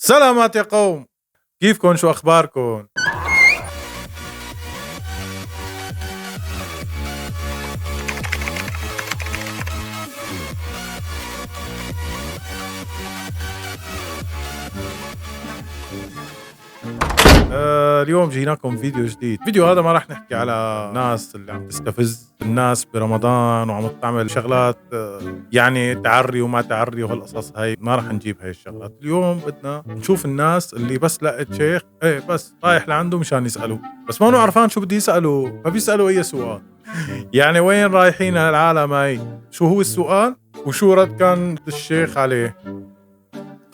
سلامات يا قوم، كيفكن شو أخباركن؟ اليوم جيناكم فيديو جديد. الفيديو هذا ما راح نحكي على ناس اللي عم تستفز الناس برمضان وعم تعمل شغلات يعني تعري وما تعري وهالقصص هاي، ما راح نجيب هاي الشغلات. اليوم بدنا نشوف الناس اللي بس لقت شيخ بس رايح لعنده مشان يسأله، بس ما عرفان شو بده يسأله، فبيسأله أي سؤال. يعني وين رايحين هالعالم هاي؟ شو هو السؤال وشو رد كان الشيخ عليه؟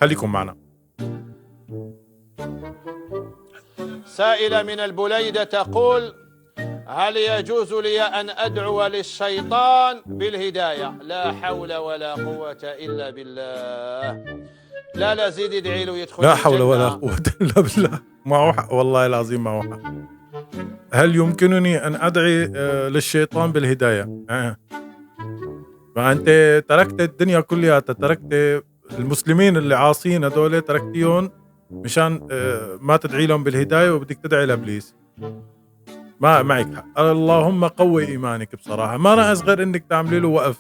خليكم معنا. سائلة من البليدة تقول: هل يجوز لي أن أدعو للشيطان بالهداية؟ لا حول ولا قوة إلا بالله. لا زيد ادعي له يدخل لا حول الجنة. ولا قوة إلا بالله. معه حق والله العظيم، معه حق. هل يمكنني أن أدعي للشيطان بالهداية؟ فأنت تركت الدنيا كلها، تركت المسلمين اللي عاصين هدول، تركتيهم مشان ما تدعي لهم بالهداية وبدك تدعي لإبليس. ما معك حق. اللهم قوي إيمانك. بصراحة ما ناقص غير إنك تعملي له وقف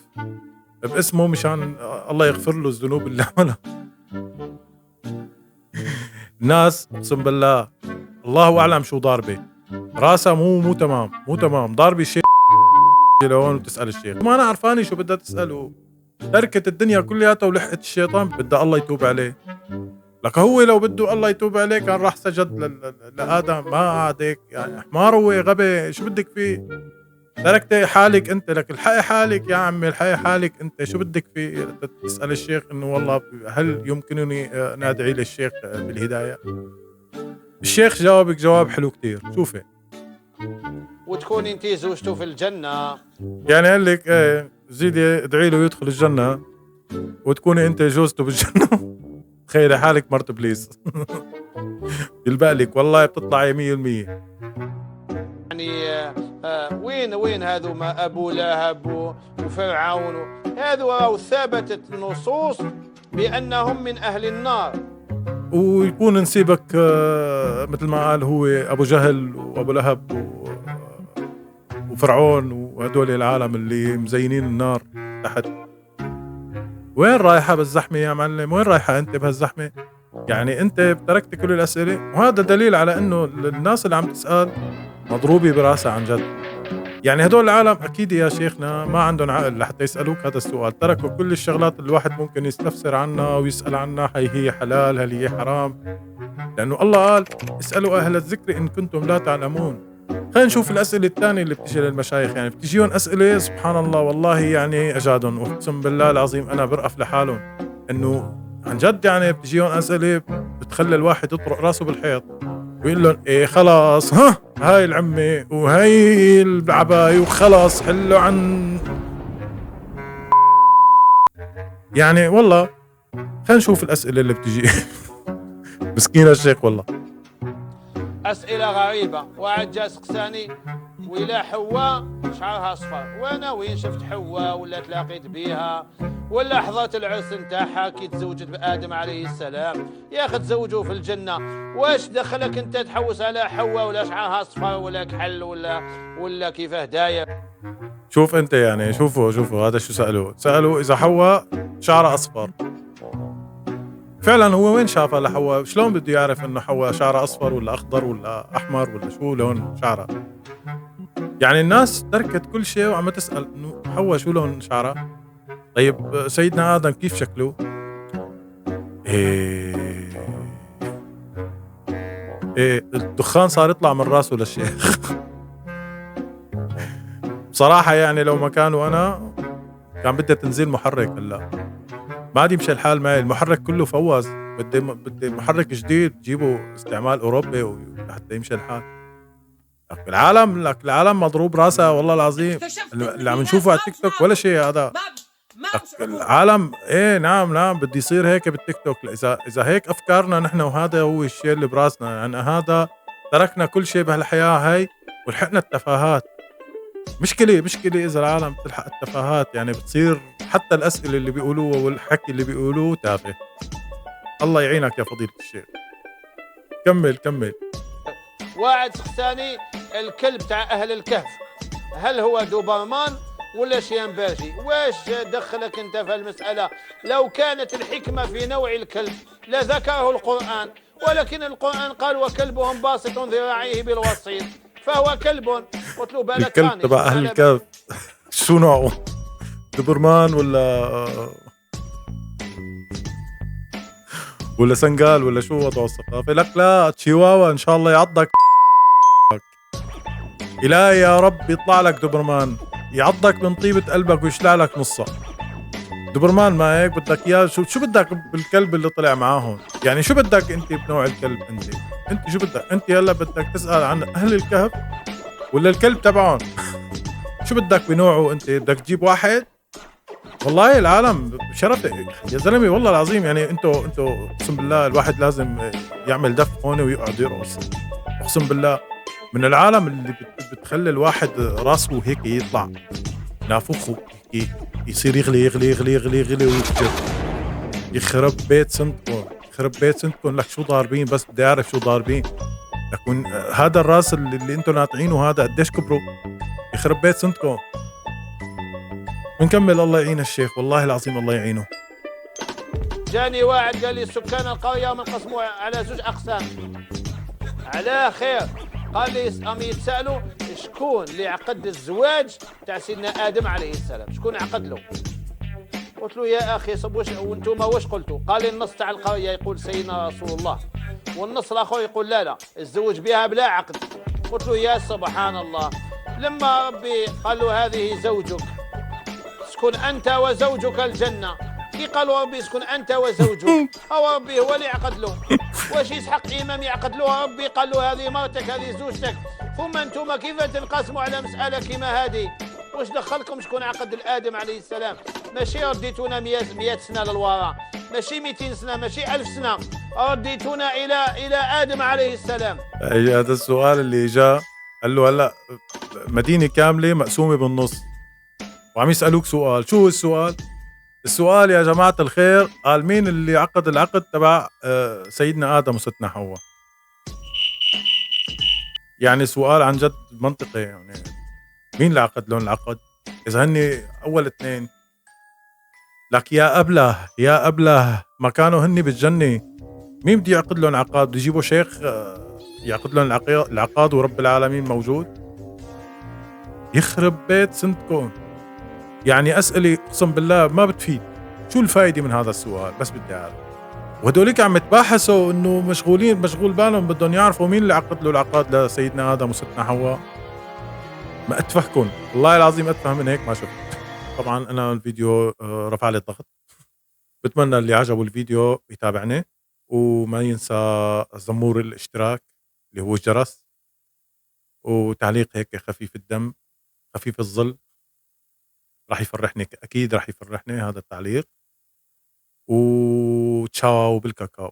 باسمه مشان الله يغفر له الذنوب اللي عملها. الناس اقسم بالله الله اعلم شو ضاربه راسها، مو تمام ضاربه شيء لهون وتسال الشيخ ما انا عرفاني شو بدها تساله. تركت الدنيا كلياتها ولحقت الشيطان بدها الله يتوب عليه. لك هو لو بده الله يتوب عليه كان راح سجد لآدم، ما قعد هيك يعني حمار، هو غبي. شو بدك فيه؟ تركت حالك انت، لك الحقي حالك يا عمي، الحقي حالك انت. شو بدك فيه تسال الشيخ انه والله هل يمكنني ان ادعي للشيخ بالهدايه؟ الشيخ جاوبك جواب حلو كتير. شوفي، وتكون انت زوجته في الجنة. يعني قال لك زيدي ادعي له يدخل الجنة وتكوني انت جوزته بالجنة. تخيلي حالك مرت ابليس. يلبق لك والله بتطلعي 100%. يعني وين هذو ما أبو لهب وفرعون هذو ثبتت النصوص بأنهم من أهل النار. ويكون نسيبك مثل ما قال هو ابو جهل وابو لهب وفرعون وهدول العالم اللي مزينين النار تحت. وين رايحة بالزحمة يا معلم؟ وين رايحة انت بهالزحمة؟ يعني انت تركت كل الاسئلة، وهذا دليل على انه الناس اللي عم تسأل مضروبة براسها عن جد. يعني هدول العالم اكيد يا شيخنا ما عندهم عقل لحتى يسألوك هذا السؤال. تركوا كل الشغلات اللي الواحد ممكن يستفسر عنها ويسأل عنها، هي حلال هل هي حرام، لانه الله قال اسألوا اهل الذكر ان كنتم لا تعلمون. خلينا نشوف الأسئلة الثانية اللي بتجي للمشايخ. يعني بتجيهم أسئلة سبحان الله والله يعني أجادهم، وأقسم بالله العظيم أنا برقف لحالهم إنه عن جد. يعني بتجيهم أسئلة بتخلي الواحد يطرق راسه بالحيط ويقول لهم إيه خلاص ها هاي العمة وهاي العباية وخلاص حلوا عن يعني والله. خلينا نشوف الأسئلة اللي بتجي. مسكين الشيخ والله. أسئلة غريبة. واحد جا سقساني ولا حواء شعرها أصفر، وأنا وين شفت حواء ولا تلاقيت بيها ولا حضرت العرس نتاعها كي تزوجت بآدم عليه السلام؟ يا أخي تزوجوا في الجنة، واش دخلك أنت تحوس على حواء ولا شعرها أصفر ولا كحل ولا كيف هدايا؟ شوف أنت يعني شوفوا هذا شو سألوا إذا حواء شعرها أصفر. فعلا هو وين شافها لحواء؟ شلون بده يعرف انه حواء شعرها اصفر ولا اخضر ولا احمر ولا شو لون شعرها؟ يعني الناس تركت كل شيء وعم تسأل انه حواء شو لون شعرها؟ طيب سيدنا آدم كيف شكله؟ ايه الدخان صار يطلع من راسه للشيخ. بصراحة يعني لو مكانه انا كان بدي تنزيل محرك هلا، ما عاد يمشي الحال معي. المحرك كله فوز، بدي محرك جديد جيبه استعمال أوروبي حتى يمشي الحال. العالم مضروب راسها والله العظيم. اللي عم نشوفه على التيك توك ولا شيء هذا. العالم ايه نعم بدي يصير هيك بالتيك توك. اذا هيك افكارنا نحن وهذا هو الشيء اللي براسنا، يعني هذا تركنا كل شيء بهالحياة هاي ولحقنا التفاهات. مشكلة إذا العالم تلحق التفاهات، يعني بتصير حتى الأسئلة اللي بيقولوها والحكي اللي بيقولوه تافه. الله يعينك يا فضيلة الشيخ. كمل. واحد سقساني الكلب تاع أهل الكهف هل هو دوبرمان ولا شيامباجي؟ واش دخلك انت في المسألة؟ لو كانت الحكمة في نوع الكلب لذكره القرآن، ولكن القرآن قال وكلبهم باسط ذراعيه بالوسيط، فهو كلب. قلت له بالك الكلب تبع أهل الكهف شو نوعه؟ دوبرمان ولا سنغال ولا شو وضعه الثقافي؟ لك لا تشيواوا إن شاء الله يعضك. إلهي يا رب يطلع لك دوبرمان يعضك من طيبة قلبك ويشلع لك نصها. دوبرمان ما هيك بدك اياه؟ شو بدك بالكلب اللي طلع معاهم؟ يعني شو بدك انت بنوع الكلب؟ انت شو بدك؟ انت هلا بدك تسأل عن اهل الكهف ولا الكلب تبعهم؟ شو بدك بنوعه؟ انت بدك تجيب واحد؟ والله العالم شرف يا زلمه، والله العظيم. يعني انتوا اقسم بالله الواحد لازم يعمل دف هون ويقعد يرقص. اقسم بالله من العالم اللي بتخلي الواحد راسه هيك يطلع نافوخه هيك يصير يغلي ويفجر. يخرب بيت سنتكم لك شو ضاربين؟ بس بدي اعرف شو ضاربين لكن هذا الراس اللي انتم ناطعينه هذا قديش كبره؟ يخرب بيت سنتكم. بنكمل. الله يعين الشيخ، والله العظيم الله يعينه. جاني واحد قال لي سكان القرية منقسموا على 2 أقسام. على خير. قال لي أم يتسألوا شكون اللي عقد الزواج تاع سيدنا آدم عليه السلام، شكون عقد له؟ قلت له يا أخي وانتم واش قلتوا؟ قال لي النص تاع القرية يقول سيدنا رسول الله، والنص الآخر يقول لا الزوج بها بلا عقد. قلت له يا سبحان الله، لما ربي قال له هذه زوجك اسكن أنت وزوجك الجنة، كي قالوا ربي اسكن أنت وزوجك أو ربي هو اللي عقد له؟ واش يسحق إمام يعقد له؟ ربي قال له هذه مرتك هذه زوجتك، ثم أنتم كيف تنقسموا على مسألة كما هذه؟ واش دخلكم شكون عقد الآدم عليه السلام؟ ماشي رديتونا 100 سنة للوراء، ماشي 200 سنة، ماشي 1000 سنة، رديتونا إلى آدم عليه السلام. هذا السؤال اللي جاء قال له هلا مدينة كاملة مقسومة بالنص وعم يسألوك سؤال. شو السؤال؟ السؤال يا جماعة الخير قال مين اللي عقد العقد تبع سيدنا آدم وستنا حواء؟ يعني سؤال عن جد منطقي. يعني مين اللي عقد لهم العقد؟ إذا هني أول 2 لك يا أبله ما كانوا هني بالجنة، مين بده يعقد لهم عقاد؟ بده يجيبوا شيخ يعقد لهم العقاد ورب العالمين موجود؟ يخرب بيت سنتكم. يعني أسئلة أقسم بالله ما بتفيد. شو الفايدة من هذا السؤال؟ بس بدي أعرف. وهدوليك عم يتباحثوا إنه مشغول بالهم بدهم يعرفوا مين اللي عقد له العقاد لسيدنا آدم وستنا حواء. ما أتفهكن والله العظيم أتفه من هيك ما شفت. طبعا أنا الفيديو رفع لي الضغط. بتمنى اللي عجبه الفيديو يتابعني وما ينسى زمور الاشتراك اللي هو الجرس وتعليق هيك خفيف الدم خفيف الظل. راح يفرحني أكيد، راح يفرحني هذا التعليق. وتشاو بالكاكاو.